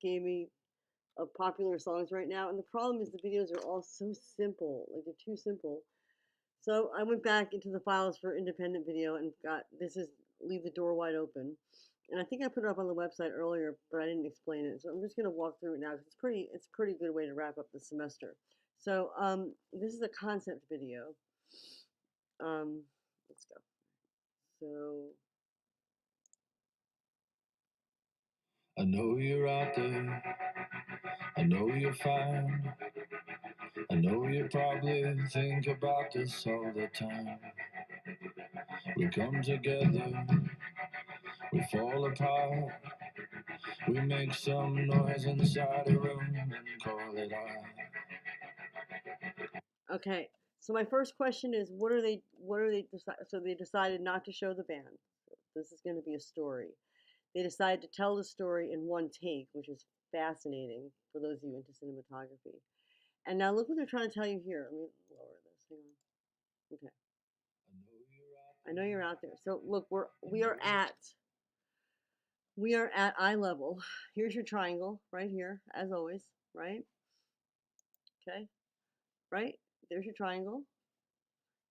gave me of popular songs right now. And the problem is the videos are all so simple, like they're too simple. So I went back into the files for independent video and got this is Leave the Door Wide Open. And I think I put it up on the website earlier, but I didn't explain it. So I'm just gonna walk through it now because it's a pretty good way to wrap up the semester. So this is a concept video. Let's go. So I know you're out there. I know you're fine. I know you probably think about this all the time. We come together, we fall apart. We make some noise inside a room and call it art. okay. So my first question is, so they decided not to show the band. This is going to be a story. They decided to tell the story in one take, which is fascinating for those of you into cinematography. And now look what they're trying to tell you here. Let me lower this. Hang on. Okay. I know you're out there. So look, we are at eye level. Here's your triangle right here, as always, right? Okay. Right? There's your triangle.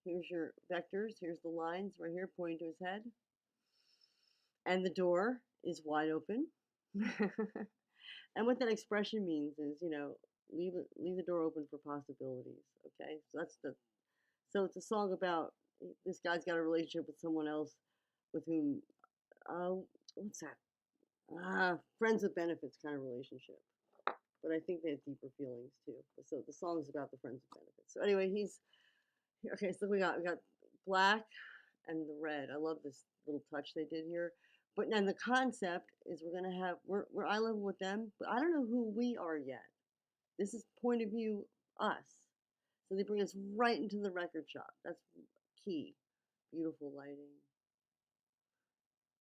Here's your vectors. Here's the lines right here pointing to his head. And the door is wide open. And what that expression means is, leave the door open for possibilities. Okay, so it's a song about this guy's got a relationship with someone else with whom, what's that? Friends with benefits kind of relationship. But I think they have deeper feelings too. So the song is about the friends with benefits. So anyway, he's okay. So we got black and the red. I love this little touch they did here. But then the concept is we're eye level with them, but I don't know who we are yet. This is point of view us. So they bring us right into the record shop. That's key. Beautiful lighting.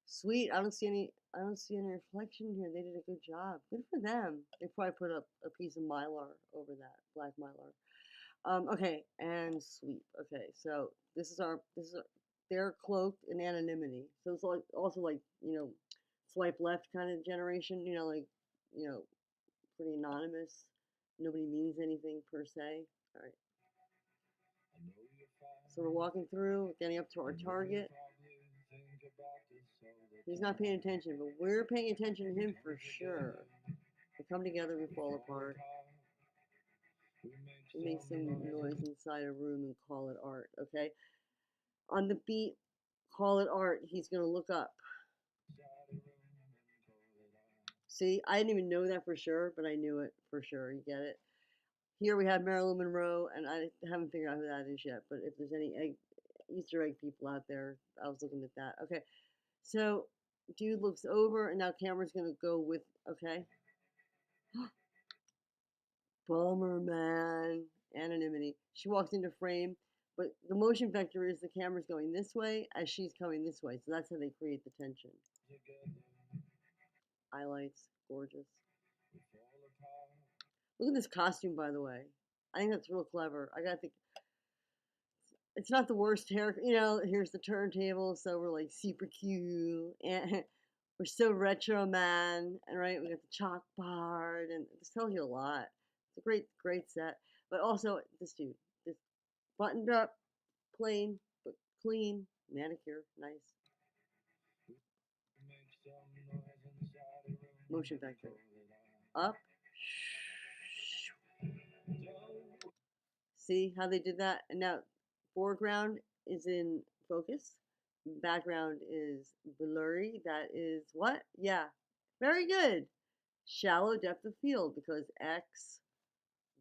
Sweet. I don't see any reflection here. They did a good job. Good for them. They probably put up a piece of mylar over that, black mylar. Okay, and sweep. Okay, so they're cloaked in anonymity. So it's like also like, swipe left kind of generation, you know, pretty anonymous. Nobody means anything per se. All right. So we're walking through, getting up to our target. He's not paying attention, but we're paying attention to him for sure. We come together, we fall apart. We make some noise inside a room and call it art, okay? On the beat, call it art, he's gonna look up. See, I didn't even know that for sure, but I knew it for sure. You get it? Here we have Marilyn Monroe, and I haven't figured out who that is yet, but if there's any Easter egg people out there, I was looking at that. Okay, so dude looks over, and now camera's gonna go with, okay. Bummer, man. Anonymity. She walks into frame, but the motion vector is the camera's going this way as she's coming this way, so that's how they create the tension. Highlights, gorgeous. Look at this costume, by the way. I think that's real clever. I gotta think. It's not the worst hair. Here's the turntable, so we're like super cute, and we're so retro, man. And right, we got the chalkboard, and this tells you a lot. It's a great, great set. But also, this dude, this buttoned up, plain but clean, manicure, nice. Motion vector. Up. See how they did that? And now foreground is in focus. Background is blurry. That is what? Yeah. Very good. Shallow depth of field because X,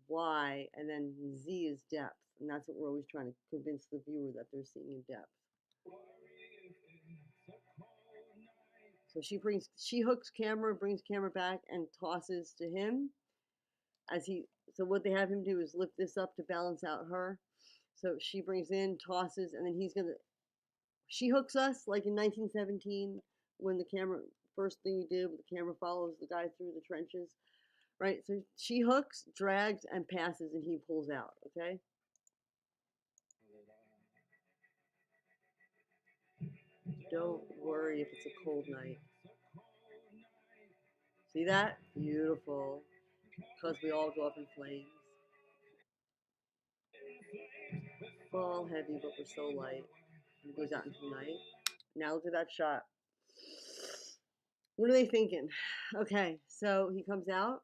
Y, and then Z is depth. And that's what we're always trying to convince the viewer that they're seeing in depth. So she hooks camera, brings camera back, and tosses to him so what they have him do is lift this up to balance out her. So she brings in, tosses, and then she hooks us like in 1917 when the camera, first thing we did, the camera follows the guy through the trenches, right? So she hooks, drags, and passes, and he pulls out, okay? Don't worry if it's a cold night. See that? Beautiful. Because we all go up in flames. Fall heavy, but we're so light. It goes out into the night. Now look at that shot. What are they thinking? Okay, so he comes out.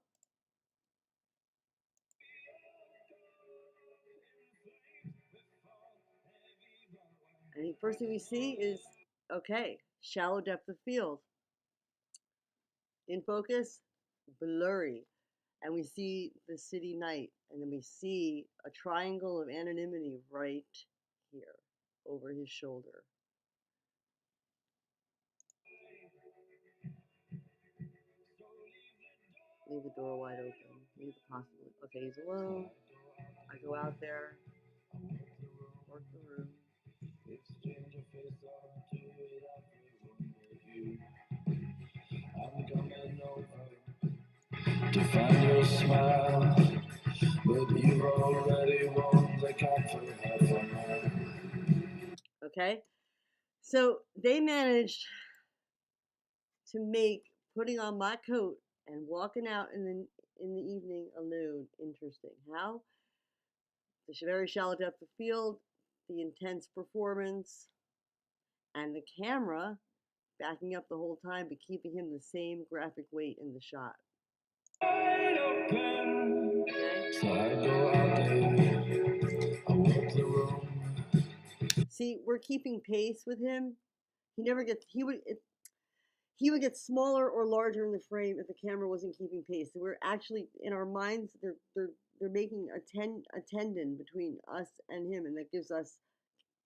And the first thing we see is, okay, shallow depth of field. In focus, blurry. And we see the city night. And then we see a triangle of anonymity right here over his shoulder. Leave the door wide open. Leave the possible. Okay, he's alone. I go out there, work the room. I'm coming over to find your smile, but you've already won the cup for half a mile. Okay, so they managed to make putting on my coat and walking out in the evening alone interesting. How? The very shallow depth of field, the intense performance, and the camera backing up the whole time but keeping him the same graphic weight in the shot. Okay? So I go out there, I walk the room. See, we're keeping pace with him. He never gets. He would get smaller or larger in the frame if the camera wasn't keeping pace. So we're actually in our minds. They're making a tendon between us and him, and that gives us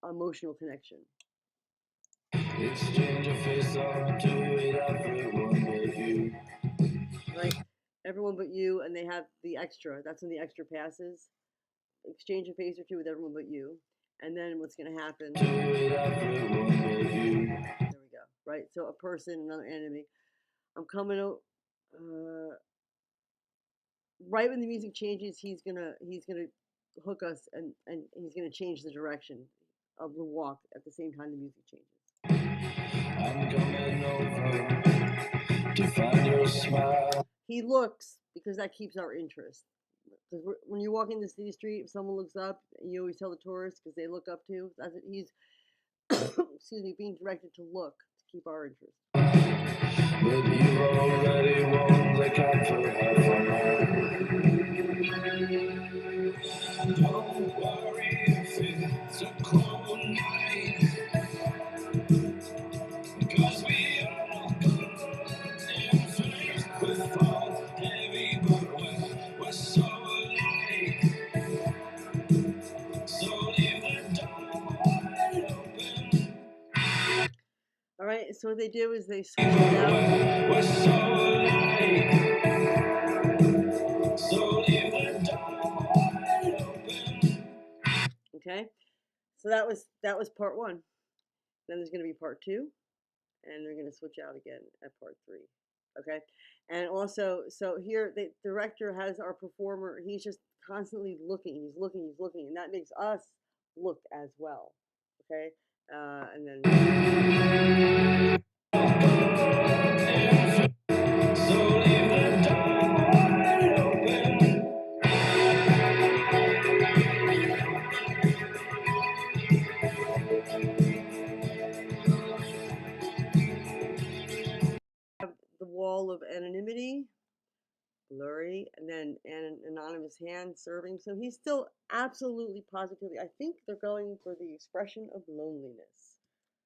emotional connection. Exchange a face up to it, everyone but you. Right? Everyone but you, and they have the extra. That's when the extra passes. Exchange a face or two with everyone but you. And then what's going to happen? To it, everyone but you. There we go. Right? So a person, another enemy. I'm coming out. Right when the music changes, he's gonna hook us, and he's gonna change the direction of the walk at the same time the music changes. I'm coming over to find your smile. He looks because that keeps our interest. Because when you're walking the city street, if someone looks up, you always tell the tourists because they look up too. That's it. He's excuse me, being directed to look to keep our interest. But you've already won the cup for half a mile. Don't worry if it's a cold night, because we all in flames with fall heavy, but we're so alike. So leave the door wide open. All right. So what they do is they switch it out. We're so alike. So leave the door wide open. Okay. So that was part one. Then there's gonna be part two, and they're gonna switch out again at part three. Okay. And also, so here the director has our performer. He's just constantly looking. He's looking, and that makes us look as well. Okay. And then So leave the door wide open. the wall of anonymity, blurry, and then an anonymous hand serving. So he's still absolutely positively. I think they're going for the expression of loneliness.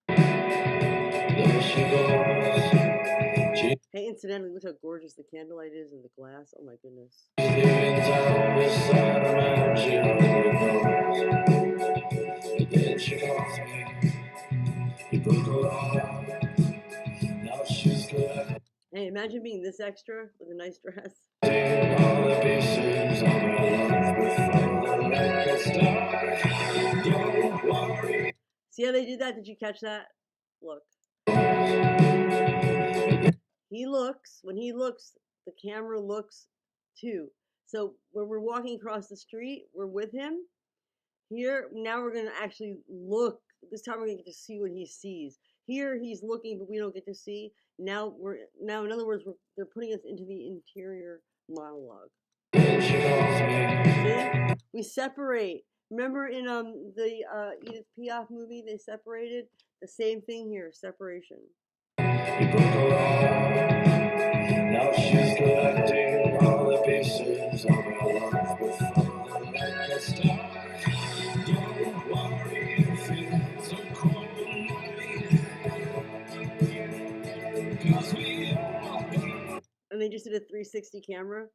There she goes. She's Hey, incidentally, look how gorgeous the candlelight is and the glass. Oh my goodness. leaving town beside a man she hardly knows. But then she calls me. He broke her heart. Now she's glad. Hey, imagine being this extra with a nice dress. Seeing all the pieces of her love before the light gets dark. Don't worry. See how they did that? Did you catch that? Look. He looks. When he looks, the camera looks too. So when we're walking across the street, we're with him. Here, now we're going to actually look. This time we're going to get to see what he sees. Here, he's looking, but we don't get to see. Now in other words, they're putting us into the interior monologue. See? We separate. Remember in the Edith Piaf movie, they separated? The same thing here, separation. Now she's collecting all the pieces of her love before the light gets dark. Don't worry if it's a cold night, 'cause we all And they just did a 360 camera.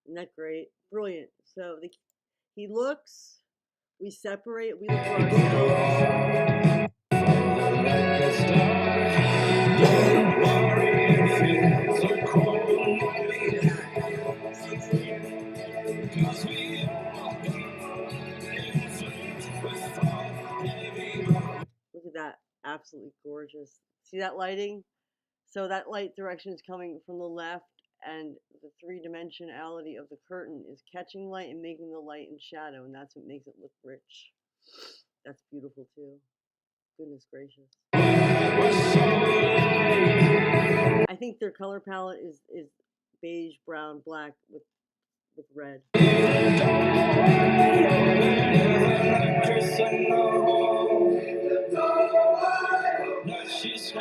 Isn't that great? Brilliant. So he looks, we separate, we look for ourselves. Look at that. Absolutely gorgeous. See that lighting? So that light direction is coming from the left, and the three-dimensionality of the curtain is catching light and making the light in shadow, and that's what makes it look rich. That's beautiful too. Goodness gracious. I think their color palette is beige, brown, black with red. She's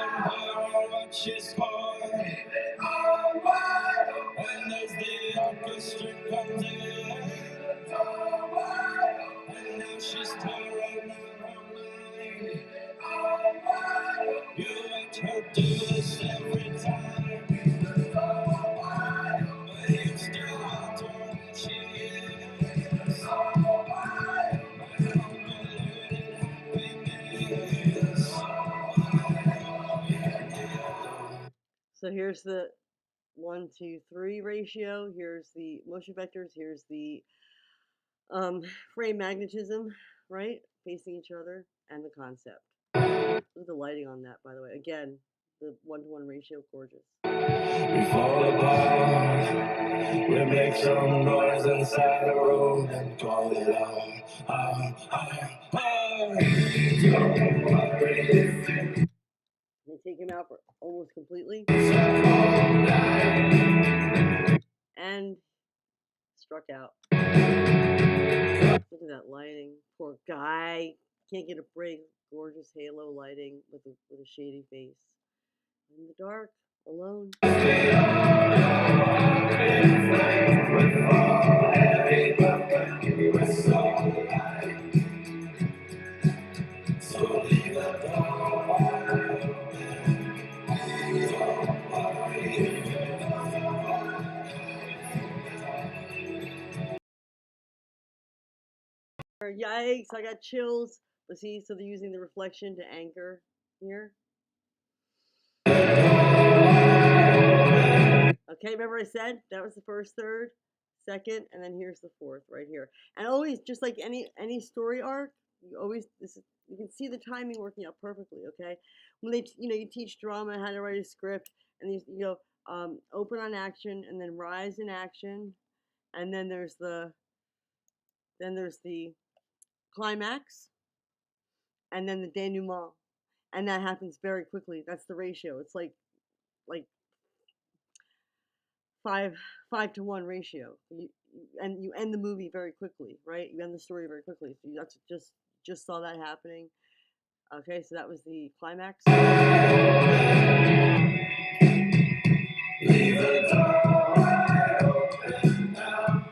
and as the orchestra comes in, and now she's tearing out her mind. You let her do this every time, but you still want her, she is. So here's the 1, 2, 3 ratio. Here's the motion vectors. Here's the frame magnetism, right? Facing each other, and the concept. Look at the lighting on that, by the way. Again, the 1-to-1 ratio, gorgeous. We fall apart. We make some noise inside the room and call it out. They take him out for almost completely. And struck out. Look at that lighting. Poor guy. Can't get a break. Gorgeous halo lighting with a shady face. In the dark, alone. Yikes, I got chills. But see, so they're using the reflection to anchor here. Okay, remember I said that was the first third, second, and then here's the fourth right here. And always, just like any story arc, you can see the timing working out perfectly. Okay, when you teach drama how to write a script, and you go open on action, and then rise in action, and then there's the climax, and then the denouement, and that happens very quickly. That's the ratio. It's like 5-to-1 ratio. You end the movie very quickly, right? You end the story very quickly. So that's just saw that happening. Okay, so that was the climax. Leave the door wide open now.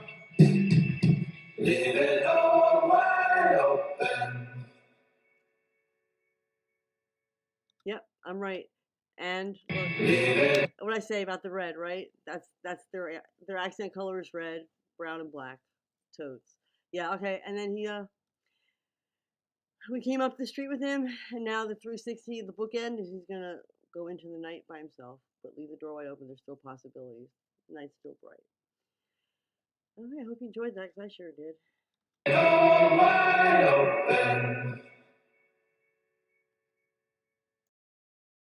Leave it all wide open. Yep, I'm right. And look, what I say about the red, right? That's their accent color is red, brown, and black. Toads. Yeah, okay. And then we came up the street with him, and now the 360, the bookend, is he's gonna go into the night by himself, but leave the door wide open. There's still possibilities. The night's still bright. Okay, I hope you enjoyed that, because I sure did. Door wide open.